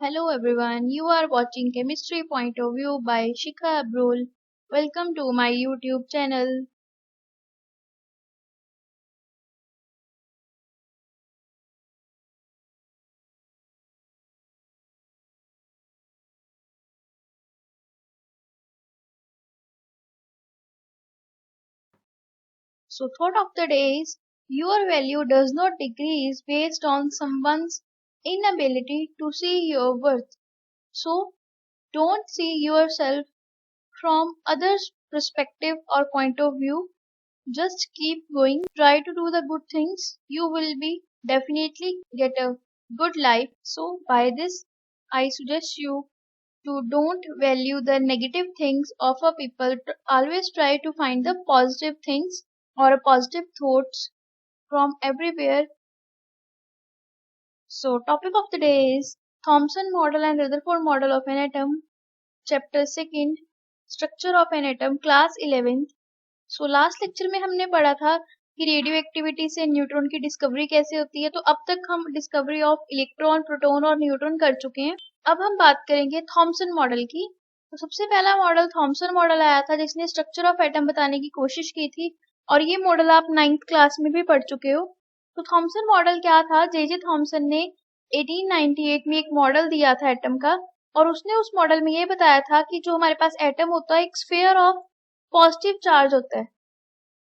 Hello everyone, you are watching Chemistry Point of View by Shikha Abrol. Welcome to my YouTube channel. So, thought of the day is your value does not decrease based on someone's inability to see your worth. So, don't see yourself from others' perspective or point of view. Just keep going, try to do the good things. You will be definitely get a good life. So, by this, I suggest you to don't value the negative things of a people, always try to find the positive things or a positive thoughts from everywhere. So topic of the day is Thomson model and Rutherford model of an atom, chapter 2nd, structure of an atom, class 11th. So last lecture में हमने पढ़ा था कि radio activity से neutron की discovery कैसे होती है। तो अब तक हम डिस्कवरी ऑफ इलेक्ट्रॉन, प्रोटॉन और न्यूट्रॉन कर चुके हैं। अब हम बात करेंगे थॉमसन मॉडल की। तो सबसे पहला मॉडल थॉमसन मॉडल आया था जिसने स्ट्रक्चर ऑफ एटम बताने की कोशिश की थी, और ये मॉडल आप 9th क्लास में भी पढ़ चुके हो। तो थॉमसन मॉडल क्या था? जे थॉमसन ने 1898 में एक मॉडल दिया था एटम का, और उसने उस मॉडल में ये बताया था कि जो हमारे पास एटम होता है एक स्फीयर ऑफ पॉजिटिव चार्ज होता है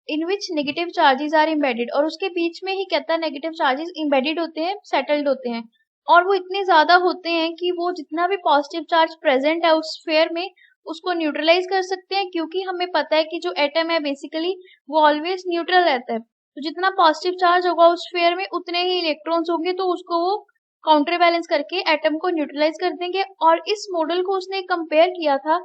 इन विच नेगेटिव चार्जेस आर इम्बेडेड, और उसके बीच में ही कहता है नेगेटिव चार्जेस इम्बेडेड होते हैं, सेटल्ड होते हैं, और वो इतने ज्यादा होते हैं कि वो जितना भी पॉजिटिव चार्ज प्रेजेंट है उस स्फीयर में उसको न्यूट्रलाइज कर सकते हैं। क्योंकि हमें पता है कि जो एटम है बेसिकली वो ऑलवेज न्यूट्रल रहता है, तो जितना पॉजिटिव चार्ज होगा उस स्फीयर में उतने ही इलेक्ट्रॉन्स होंगे, तो उसको वो काउंटर बैलेंस करके एटम को न्यूट्रलाइज कर देंगे। और इस मॉडल को उसने कंपेयर किया था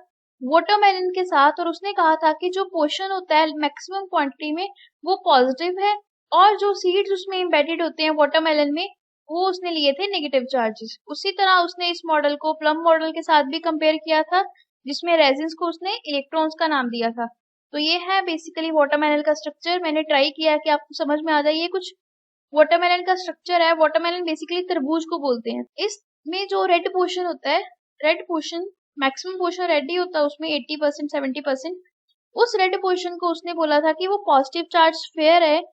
वाटरमेलन के साथ, और उसने कहा था कि जो पोर्शन होता है मैक्सिमम क्वांटिटी में वो पॉजिटिव है, और जो सीड्स उसमें एम्बेडेड होते हैं वाटरमेलन में वो उसने लिए थे नेगेटिव चार्जेस। उसी तरह उसने इस मॉडल को प्लम मॉडल के साथ भी कंपेयर किया था, जिसमें रेजिन्स को उसने इलेक्ट्रॉन्स का नाम दिया था। तो ये है बेसिकली वाटरमेलन का स्ट्रक्चर। मैंने ट्राई किया कि आपको समझ में आ जाए। ये कुछ वाटरमेलन का स्ट्रक्चर है। वाटरमेलन बेसिकली तरबूज को बोलते हैं। इसमें जो रेड पोर्शन होता है, red portion maximum portion red ही होता है, उसमें 80% 70%। उस रेड पोर्शन को उसने बोला था कि वो पॉजिटिव चार्ज स्फीयर है,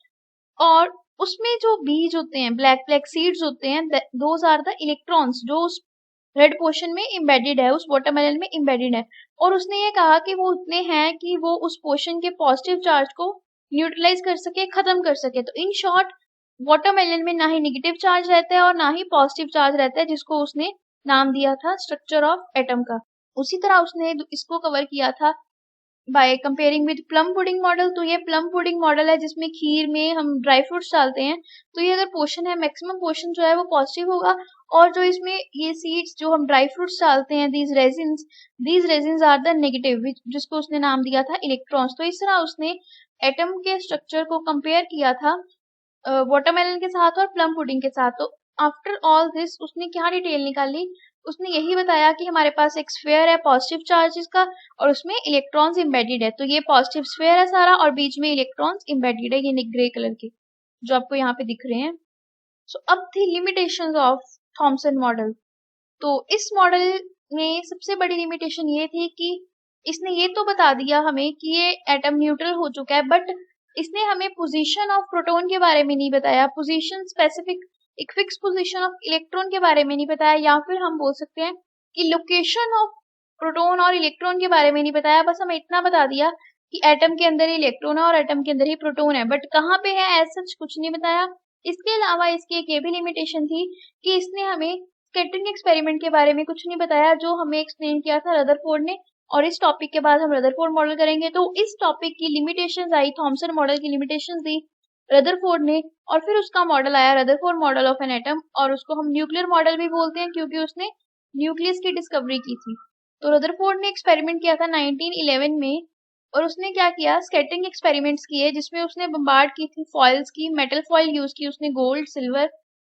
और उसमें जो बीज होते हैं, ब्लैक ब्लैक सीड्स होते हैं, दोज आर द इलेक्ट्रॉन्स जो उस रेड पोर्शन में इम्बेडेड है, उस वाटरमेलन में इम्बेडेड है। और उसने ये कहा कि वो उतने हैं कि वो उस पोर्शन के पॉजिटिव चार्ज को न्यूट्रलाइज कर सके, खत्म कर सके। तो इन शॉर्ट वाटरमेलन में ना ही नेगेटिव चार्ज रहता है और ना ही पॉजिटिव चार्ज रहता है, जिसको उसने नाम दिया था स्ट्रक्चर ऑफ एटम का। उसी तरह उसने इसको कवर किया था by comparing with plum pudding model. तो ये प्लम पुडिंग मॉडल है जिसमें खीर में हम ड्राई फ्रूट्स डालते हैं। तो ये अगर पोर्शन है, मैक्सिमम पोर्शन जो है वो पॉजिटिव होगा, और जो इसमें ये सीड्स जो हम ड्राई फ्रूट्स डालते हैं, these raisins are the negative, जिसको उसने नाम दिया था इलेक्ट्रॉन्स। तो इस तरह उसने एटम के स्ट्रक्चर को कंपेयर किया था वाटरमेलन के साथ और प्लम पुडिंग के साथ। तो आफ्टर ऑल दिस उसने क्या डिटेल निकाली? उसने यही बताया कि हमारे पास एक स्फीयर है पॉजिटिव चार्जेस का, और उसमें इलेक्ट्रॉन्स एम्बेडेड है। तो ये पॉजिटिव स्फीयर है सारा, और बीच में इलेक्ट्रॉन्स एम्बेडेड है, ये ग्रे कलर के जो आपको यहाँ पे दिख रहे हैं। सो अब थी लिमिटेशंस ऑफ थॉमसन मॉडल। तो इस मॉडल में सबसे बड़ी लिमिटेशन ये थी कि इसने ये तो बता दिया हमें कि ये एटम न्यूट्रल हो चुका है, बट इसने हमें पोजीशन ऑफ प्रोटॉन के बारे में नहीं बताया, पोजीशन स्पेसिफिक एक फिक्स पोजीशन ऑफ इलेक्ट्रॉन के बारे में नहीं बताया, या फिर हम बोल सकते हैं कि लोकेशन ऑफ प्रोटॉन और इलेक्ट्रॉन के बारे में नहीं बताया। बस हमें इतना बता दिया कि एटम के अंदर ही इलेक्ट्रॉन है और एटम के अंदर ही प्रोटॉन है, बट कहाँ पे है ऐसा कुछ नहीं बताया। इसके अलावा इसकी एक ये भी लिमिटेशन थी कि इसने हमें स्कैटरिंग एक्सपेरिमेंट के बारे में कुछ नहीं बताया, जो हमें एक्सप्लेन किया था रदरफोर्ड ने। और इस टॉपिक के बाद हम रदरफोर्ड मॉडल करेंगे। तो इस टॉपिक की लिमिटेशंस आई, थॉमसन मॉडल की लिमिटेशंस दी रदरफोर्ड ने, और फिर उसका मॉडल आया Rutherford model of an atom, और उसको हम न्यूक्लियर मॉडल भी बोलते हैं क्योंकि उसने न्यूक्लियस की डिस्कवरी की थी। तो रदरफोर्ड ने एक्सपेरिमेंट किया था 1911 में, और उसने क्या किया, स्कैटरिंग एक्सपेरिमेंट्स किए जिसमें उसने बम्बार्ड की थी फॉइल्स की, मेटल फॉइल यूज की उसने, गोल्ड, सिल्वर,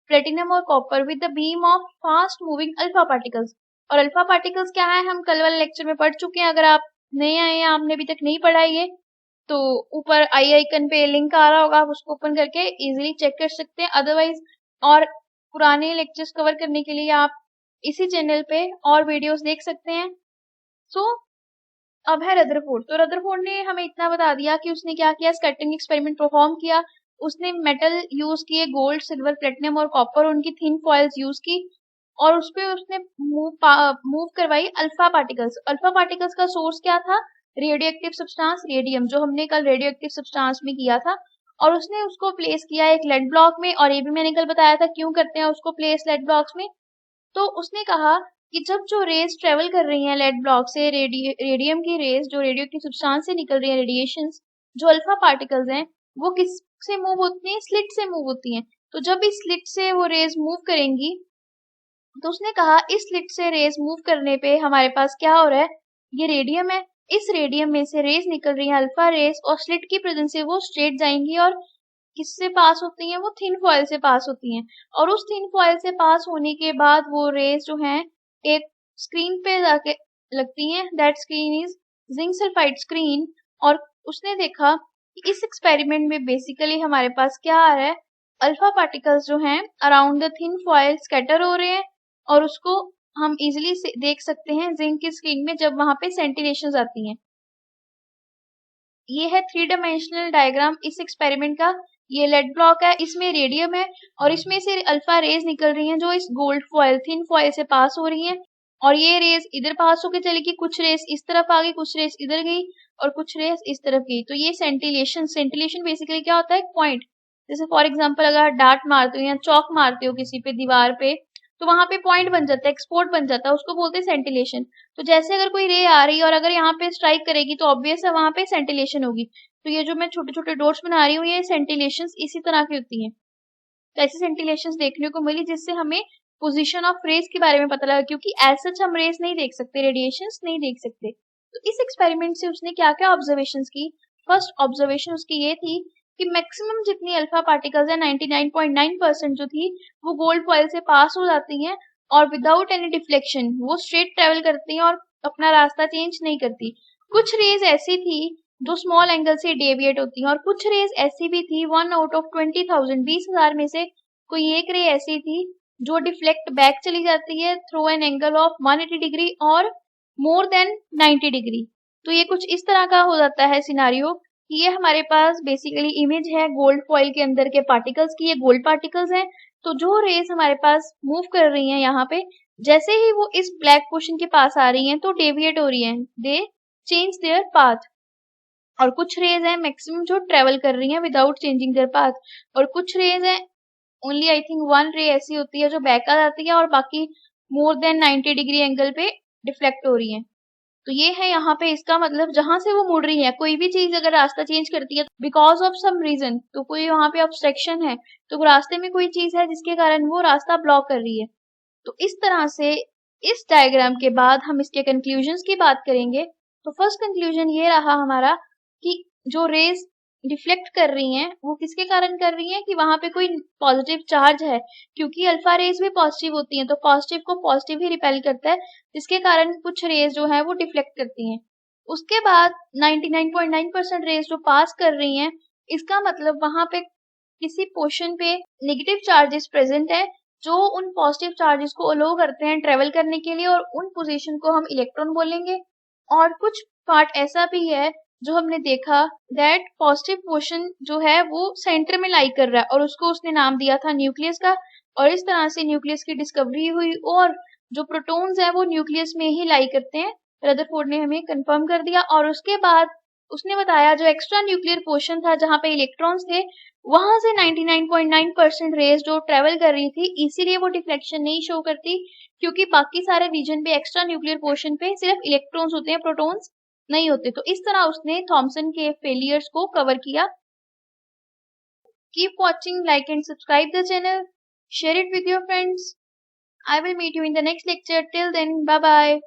प्लेटिनम और copper with the beam of fast moving alpha particles. और अल्फा पार्टिकल्स क्या है हम कल वाले लेक्चर में पढ़ चुके हैं। अगर आप नए आए हैं, आपने अभी तक नहीं पढ़ा ये, तो ऊपर आई आइकन पे लिंक आ रहा होगा, आप उसको ओपन करके इजीली चेक कर सकते हैं। अदरवाइज और पुराने लेक्चर्स कवर करने के लिए आप इसी चैनल पे और वीडियोस देख सकते हैं। सो अब है रदरफोर्ड। तो रदरफोर्ड ने हमें इतना बता दिया कि उसने क्या किया, स्कैटरिंग एक्सपेरिमेंट परफॉर्म किया। उसने मेटल यूज किए, गोल्ड, सिल्वर, प्लेटिनम और कॉपर, उनकी थिन फॉइल्स यूज की और उस पे उसने मूव करवाई अल्फा पार्टिकल्स। अल्फा पार्टिकल्स का सोर्स क्या था, रेडियो एक्टिव सब्सटेंस रेडियम, जो हमने कल रेडियो एक्टिव सब्सटेंस में किया था। और उसने उसको प्लेस किया एक लेड ब्लॉक में, और ये भी मैंने कल बताया था क्यों करते हैं उसको प्लेस लेड ब्लॉक्स में। तो उसने कहा कि जब जो रेज ट्रेवल कर रही हैं लेड ब्लॉक से, रेडियम की रेज जो रेडियो एक्टिव सब्सटेंस से निकल रही है, रेडिएशंस, जो अल्फा पार्टिकल्स हैं, वो किस से मूव होती हैं, स्लिट से मूव होती हैं। तो जब इस स्लिट से वो रेज मूव करेंगी, तो उसने कहा इस स्लिट से रेज मूव करने पे हमारे पास क्या हो रहा है, ये रेडियम है, इस रेडियम में से रेज निकल रही है अल्फा रेज, और स्लिट की प्रेजेंस से वो स्ट्रेट जाएंगी और किससे पास होती हैं, वो थिन फॉइल से पास होती हैं। और उस थिन फॉइल से पास होने के बाद वो रेज जो हैं एक स्क्रीन पे जाके लगती हैं, that screen is zinc sulphide screen. और उसने देखा कि इस एक्सपेरिमेंट में बेसिकली हमारे पास क्या आ रहा है, अल्फा पार्टिकल्स जो हैं around the thin foil scatter हो रहे हैं, और उसको हम इजिली देख सकते हैं जिंक की स्क्रीन में जब वहां पे सेंटिलेशंस आती हैं। ये है 3 डायमेंशनल डायग्राम इस एक्सपेरिमेंट का। ये लेड ब्लॉक है, इसमें रेडियम है और इसमें से अल्फा रेज निकल रही हैं जो इस गोल्ड फॉइल, थिन फॉइल से पास हो रही हैं। और ये रेज इधर पास होकर चलेगी, कुछ रेज इस तरफ आ गई, कुछ रेज इधर गई और कुछ रेज इस तरफ गई। तो ये सेंटिलेशन बेसिकली क्या होता है, पॉइंट। जैसे फॉर एग्जाम्पल अगर डार्ट मारते हो या चौक मारते हो किसी पे दीवार पे, तो वहां पे पॉइंट बन जाता है, एक्सपोर्ट बन जाता है, उसको बोलते हैं सेंटिलेशन। तो जैसे अगर कोई रे आ रही है और अगर यहाँ पे स्ट्राइक करेगी तो ऑब्वियस है वहां पे सेंटिलेशन होगी। तो ये जो मैं छोटे छोटे डॉट्स बना रही हूँ ये सेंटिलेशंस इसी तरह की होती हैं। तो ऐसी सेंटिलेशंस देखने को मिली जिससे हमें पोजीशन ऑफ रेस के बारे में पता लगा, क्योंकि एज सच हम रेस नहीं देख सकते, रेडिएशंस नहीं देख सकते। तो इस एक्सपेरिमेंट से उसने क्या क्या ऑब्जर्वेशंस की। फर्स्ट ऑब्जर्वेशन उसकी ये थी कि मैक्सिमम जितनी अल्फा पार्टिकल्स है 99.9% जो थी वो गोल्ड फॉइल से पास हो जाती हैं और विदाउट एनी डिफ्लेक्शन वो स्ट्रेट ट्रेवल करती हैं और अपना रास्ता चेंज नहीं करती। कुछ रेज ऐसी थी जो स्मॉल एंगल से डेविएट होती हैं और कुछ रेज ऐसी भी थी 1 आउट ऑफ 20,000 20,000 में से कोई एक रे ऐसी थी जो डिफ्लेक्ट बैक चली जाती है through an angle of 180 degree और मोर देन 90 डिग्री। तो ये कुछ इस तरह का हो जाता है सिनारियो कि ये हमारे पास बेसिकली इमेज है गोल्ड फॉइल के अंदर के पार्टिकल्स की, ये गोल्ड पार्टिकल्स हैं। तो जो रेज हमारे पास मूव कर रही हैं यहाँ पे, जैसे ही वो इस ब्लैक पोर्शन के पास आ रही हैं तो डेविएट हो रही हैं, दे चेंज देयर पाथ। और कुछ रेज है मैक्सिमम जो ट्रेवल कर रही हैं विदाउट चेंजिंग देयर पाथ, और कुछ रेज है ओनली आई थिंक 1 रे ऐसी होती है जो बैक आ जाती है और बाकी मोर देन 90 डिग्री एंगल पे डिफ्लेक्ट हो रही है। तो ये है यहाँ पे इसका मतलब, जहां से वो मुड़ रही है कोई भी चीज अगर रास्ता चेंज करती है बिकॉज ऑफ सम रीजन, तो कोई वहां पे ऑब्स्ट्रक्शन है, तो वो रास्ते में कोई चीज है जिसके कारण वो रास्ता ब्लॉक कर रही है। तो इस तरह से इस डायग्राम के बाद हम इसके कंक्लूजन्स की बात करेंगे। तो फर्स्ट कंक्लूजन ये रहा हमारा कि जो रेज डिफ्लेक्ट कर रही हैं वो किसके कारण कर रही हैं, कि वहां पे कोई पॉजिटिव चार्ज है, क्योंकि अल्फा रेज भी पॉजिटिव होती हैं तो पॉजिटिव को पॉजिटिव ही रिपेल करता है, जिसके कारण कुछ रेज जो है वो डिफ्लेक्ट करती हैं। उसके बाद 99.9% रेज जो पास कर रही हैं, इसका मतलब वहां पे किसी पोर्शन पे नेगेटिव चार्जेस प्रेजेंट है जो उन पॉजिटिव चार्जेस को अलो करते हैं ट्रेवल करने के लिए, और उन पोजीशन को हम इलेक्ट्रॉन बोलेंगे। और कुछ पार्ट ऐसा भी है जो हमने देखा दैट पॉजिटिव पोर्शन जो है वो सेंटर में लाई कर रहा है और उसको उसने नाम दिया था न्यूक्लियस का। और इस तरह से न्यूक्लियस की डिस्कवरी हुई और जो प्रोटॉन्स हैं वो न्यूक्लियस में ही लाई करते हैं, रदरफोर्ड ने हमें कंफर्म कर दिया। और उसके बाद उसने बताया जो एक्स्ट्रा न्यूक्लियर पोर्शन था जहां पे इलेक्ट्रॉन्स थे, वहां से 99.9% रेज जो ट्रेवल कर रही थी, इसीलिए वो डिफ्लेक्शन नहीं शो करती, क्योंकि बाकी सारे रीजन पे एक्स्ट्रा न्यूक्लियर पोर्शन पे सिर्फ इलेक्ट्रॉन्स होते हैं, प्रोटॉन्स नहीं होते। तो इस तरह उसने थॉमसन के फेलियर्स को कवर किया। Keep watching, like and subscribe the channel, share it with your friends. I will meet you in the next lecture. Till then, bye bye.